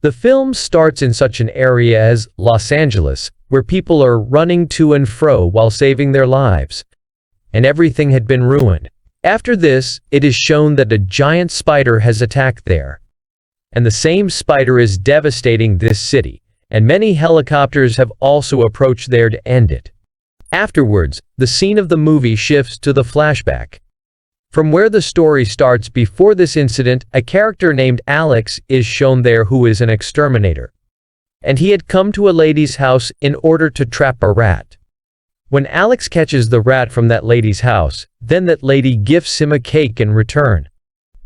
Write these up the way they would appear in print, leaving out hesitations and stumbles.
The film starts in such an area as Los Angeles, where people are running to and fro while saving their lives. And everything had been ruined. After this, it is shown that a giant spider has attacked there. And the same spider is devastating this city, and many helicopters have also approached there to end it. Afterwards, the scene of the movie shifts to the flashback. From where the story starts before this incident, a character named Alex is shown there who is an exterminator. And he had come to a lady's house in order to trap a rat. When Alex catches the rat from that lady's house, then that lady gifts him a cake in return.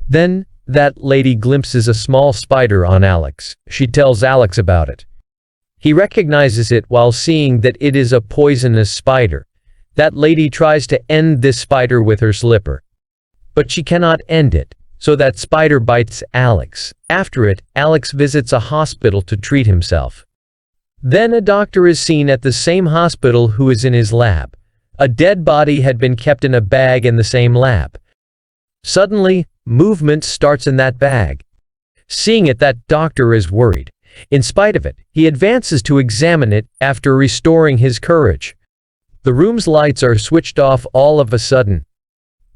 Then, that lady glimpses a small spider on Alex. She tells Alex about it. He recognizes it while seeing that it is a poisonous spider. That lady tries to end this spider with her slipper. But she cannot end it, so that spider bites Alex. After it, Alex visits a hospital to treat himself. Then a doctor is seen at the same hospital who is in his lab. A dead body had been kept in a bag in the same lab. Suddenly, movement starts in that bag. Seeing it, that doctor is worried. In spite of it, he advances to examine it after restoring his courage. The room's lights are switched off all of a sudden.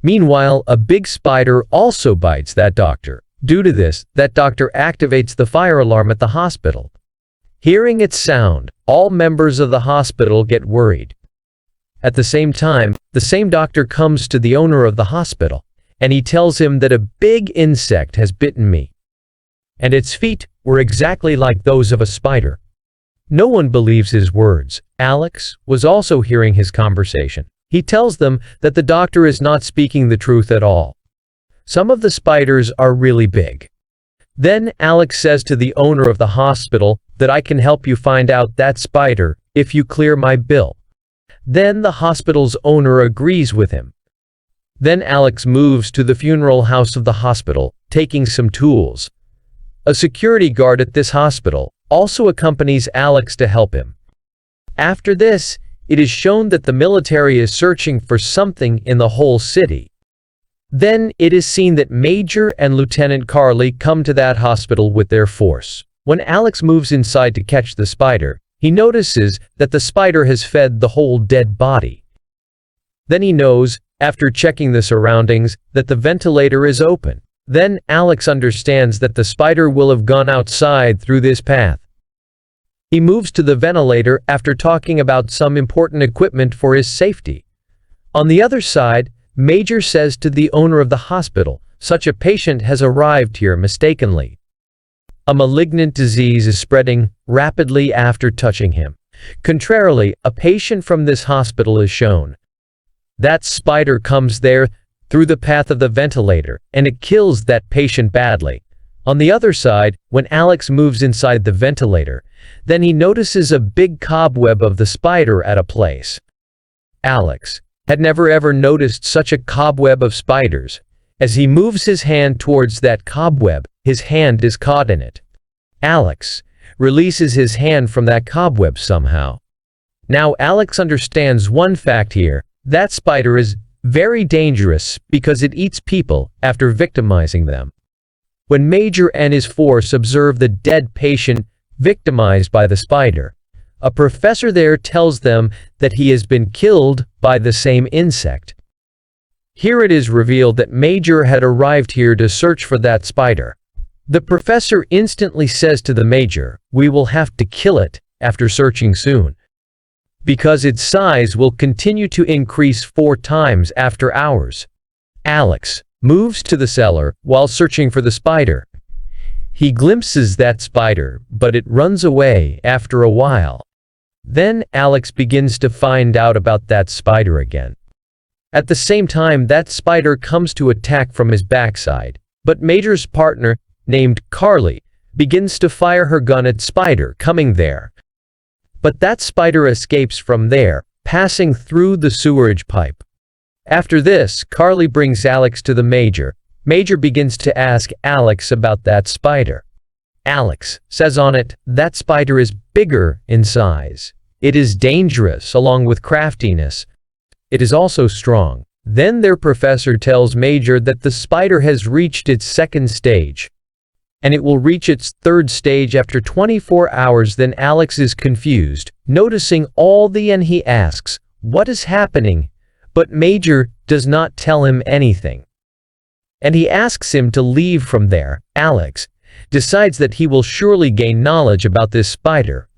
Meanwhile, a big spider also bites that doctor. Due to this, that doctor activates the fire alarm at the hospital. Hearing its sound, all members of the hospital get worried. At the same time, the same doctor comes to the owner of the hospital, and he tells him that a big insect has bitten me. And its feet were exactly like those of a spider. No one believes his words. Alex was also hearing his conversation. He tells them that the doctor is not speaking the truth at all. Some of the spiders are really big. Then Alex says to the owner of the hospital that I can help you find out that spider if you clear my bill. Then the hospital's owner agrees with him. Then Alex moves to the funeral house of the hospital, taking some tools. A security guard at this hospital also accompanies Alex to help him. After this, it is shown that the military is searching for something in the whole city. Then it is seen that Major and Lieutenant Carly come to that hospital with their force. When Alex moves inside to catch the spider, he notices that the spider has fed the whole dead body. Then he knows, after checking the surroundings, that the ventilator is open. Then Alex understands that the spider will have gone outside through this path. He moves to the ventilator after talking about some important equipment for his safety. On the other side, Major says to the owner of the hospital, such a patient has arrived here mistakenly. A malignant disease is spreading rapidly after touching him. Contrarily, a patient from this hospital is shown. That spider comes there through the path of the ventilator, and it kills that patient badly. On the other side, when Alex moves inside the ventilator, then he notices a big cobweb of the spider at a place. Alex had never ever noticed such a cobweb of spiders. As he moves his hand towards that cobweb, his hand is caught in it. Alex releases his hand from that cobweb somehow. Now Alex understands one fact here. That spider is very dangerous because it eats people after victimizing them. When Major and his force observe the dead patient victimized by the spider, a professor there tells them that he has been killed by the same insect. Here it is revealed that Major had arrived here to search for that spider. The professor instantly says to the Major, "We will have to kill it after searching soon, because its size will continue to increase 4 times after hours." Alex moves to the cellar while searching for the spider. He glimpses that spider, but it runs away after a while. Then Alex begins to find out about that spider again. At the same time, that spider comes to attack from his backside, but Major's partner, named Carly, begins to fire her gun at spider coming there. But that spider escapes from there, passing through the sewerage pipe. After this, Carly brings Alex to the Major. Major begins to ask Alex about that spider. Alex says on it, that spider is bigger in size. It is dangerous along with craftiness. It is also strong. Then their professor tells Major that the spider has reached its second stage. and it will reach its third stage after 24 hours. Then Alex is confused, noticing all and he asks, "What is happening?" But Major does not tell him anything. And he asks him to leave from there. Alex decides that he will surely gain knowledge about this spider.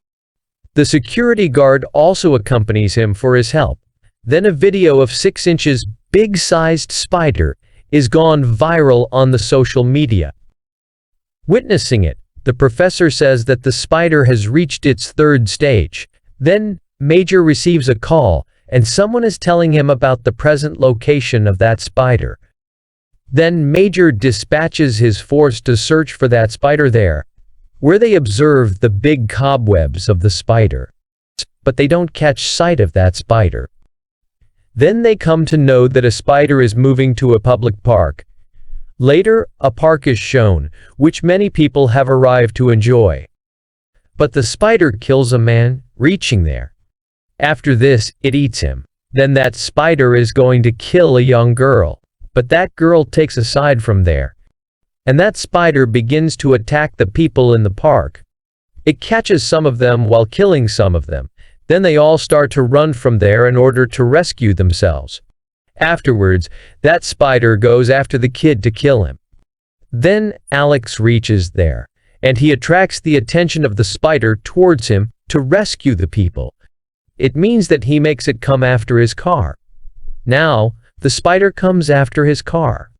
The security guard also accompanies him for his help. Then a video of 6 inches big-sized spider is gone viral on the social media. Witnessing it, the professor says that the spider has reached its third stage. Then Major receives a call, and someone is telling him about the present location of that spider. Then Major dispatches his force to search for that spider there, where they observe the big cobwebs of the spider. But they don't catch sight of that spider. Then they come to know that a spider is moving to a public park. Later, a park is shown, which many people have arrived to enjoy. But the spider kills a man reaching there. After this, it eats him. Then that spider is going to kill a young girl. But that girl takes a side from there. And that spider begins to attack the people in the park. It catches some of them while killing some of them. Then they all start to run from there in order to rescue themselves. Afterwards, that spider goes after the kid to kill him. Then Alex reaches there, and he attracts the attention of the spider towards him to rescue the people. It means that he makes it come after his car. Now, the spider comes after his car.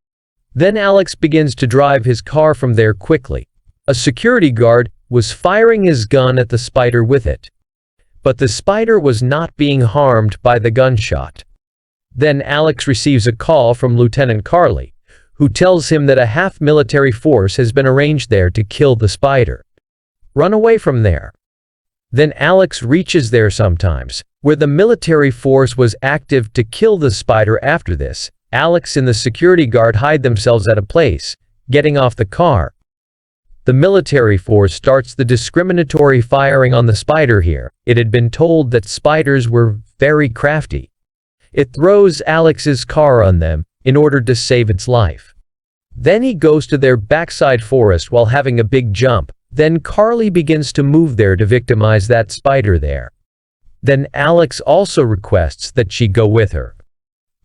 Then Alex begins to drive his car from there quickly. A security guard was firing his gun at the spider with it. But the spider was not being harmed by the gunshot. Then Alex receives a call from Lieutenant Carly, who tells him that a half-military force has been arranged there to kill the spider. Run away from there. Then Alex reaches there sometimes, where the military force was active to kill the spider. After this, Alex and the security guard hide themselves at a place, getting off the car. The military force starts the discriminatory firing on the spider here. It had been told that spiders were very crafty. It throws Alex's car on them in order to save its life. Then he goes to their backside forest while having a big jump. Then Carly begins to move there to victimize that spider there. Then Alex also requests that she go with her.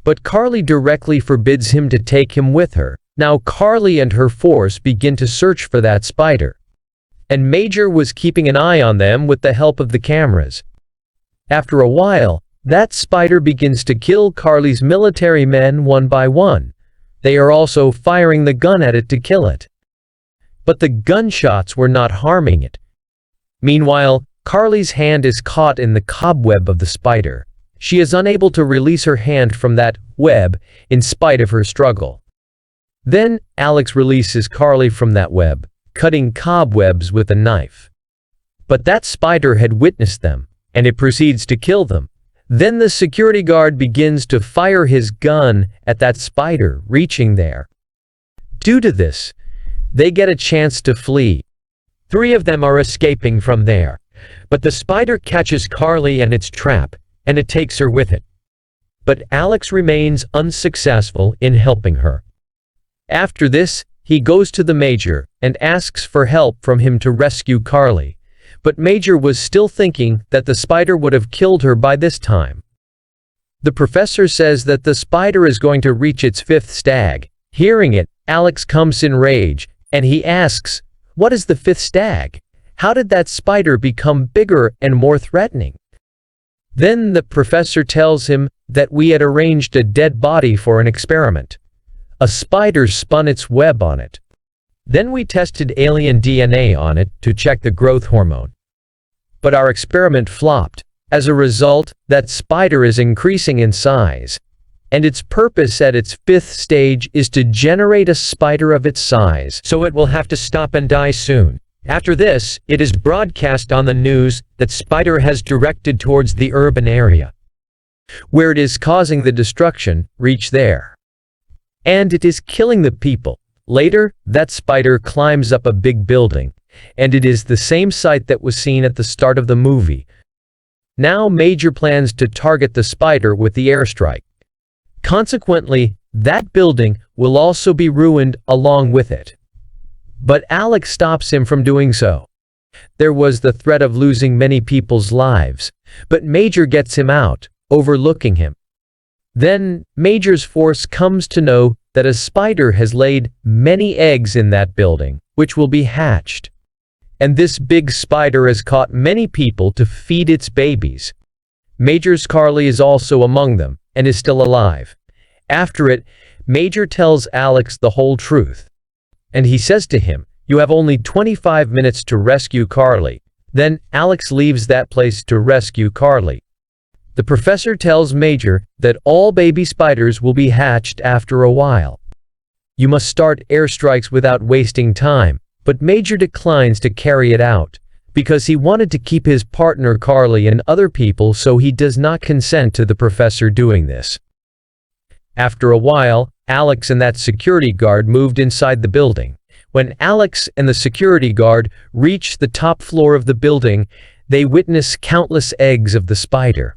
But Carly directly forbids him to take him with her. Now Carly and her force begin to search for that spider. And Major was keeping an eye on them with the help of the cameras. After a while, that spider begins to kill Carly's military men one by one. They are also firing the gun at it to kill it. But the gunshots were not harming it. Meanwhile, Carly's hand is caught in the cobweb of the spider. She is unable to release her hand from that web in spite of her struggle. Then Alex releases Carly from that web, cutting cobwebs with a knife. But that spider had witnessed them, and it proceeds to kill them. Then the security guard begins to fire his gun at that spider reaching there. Due to this, they get a chance to flee. 3 of them are escaping from there, but the spider catches Carly in its trap, and it takes her with it. But Alex remains unsuccessful in helping her. After this, he goes to the Major and asks for help from him to rescue Carly. But Major was still thinking that the spider would have killed her by this time. The professor says that the spider is going to reach its 5th stag. Hearing it, Alex comes in rage, and he asks, "What is the 5th stag? How did that spider become bigger and more threatening?" Then the professor tells him that we had arranged a dead body for an experiment. A spider spun its web on it. Then we tested alien DNA on it to check the growth hormone. But our experiment flopped. As a result, that spider is increasing in size, and its purpose at its 5th stage is to generate a spider of its size, so it will have to stop and die soon. After this, it is broadcast on the news that spider has directed towards the urban area, where it is causing the destruction. Reach there, and it is killing the people. Later, that spider climbs up a big building, and it is the same site that was seen at the start of the movie. Now Major plans to target the spider with the airstrike. Consequently, that building will also be ruined along with it. But Alex stops him from doing so. There was the threat of losing many people's lives, but Major gets him out, overlooking him. Then, Major's force comes to know that a spider has laid many eggs in that building, which will be hatched. And this big spider has caught many people to feed its babies. Major's Carly is also among them, and is still alive. After it, Major tells Alex the whole truth. And he says to him, "You have only 25 minutes to rescue Carly." Then, Alex leaves that place to rescue Carly. The professor tells Major that all baby spiders will be hatched after a while. You must start airstrikes without wasting time, but Major declines to carry it out, because he wanted to keep his partner Carly and other people, so he does not consent to the professor doing this. After a while, Alex and that security guard moved inside the building. When Alex and the security guard reach the top floor of the building, they witness countless eggs of the spider.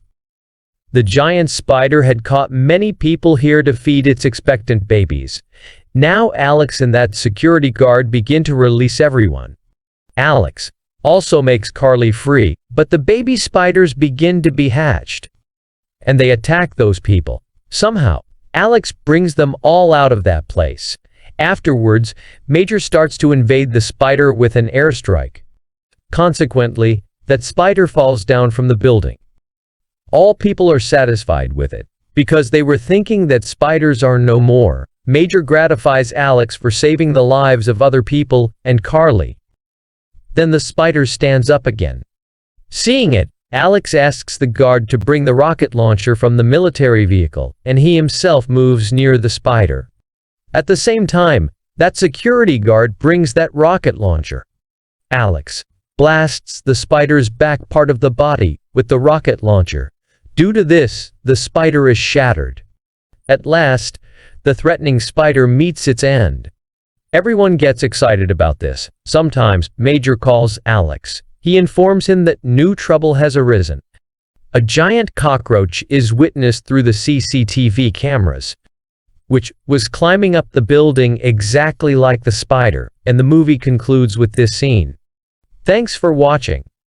The giant spider had caught many people here to feed its expectant babies. Now Alex and that security guard begin to release everyone. Alex also makes Carly free, but the baby spiders begin to be hatched. And they attack those people. Somehow, Alex brings them all out of that place. Afterwards, Major starts to invade the spider with an airstrike. Consequently, that spider falls down from the building. All people are satisfied with it, because they were thinking that spiders are no more. Major gratifies Alex for saving the lives of other people and Carly. Then the spider stands up again. Seeing it, Alex asks the guard to bring the rocket launcher from the military vehicle, and he himself moves near the spider. At the same time, that security guard brings that rocket launcher. Alex blasts the spider's back part of the body with the rocket launcher. Due to this, the spider is shattered. At last, the threatening spider meets its end. Everyone gets excited about this. Sometimes, Major calls Alex. He informs him that new trouble has arisen. A giant cockroach is witnessed through the CCTV cameras, which was climbing up the building exactly like the spider, and the movie concludes with this scene. Thanks for watching.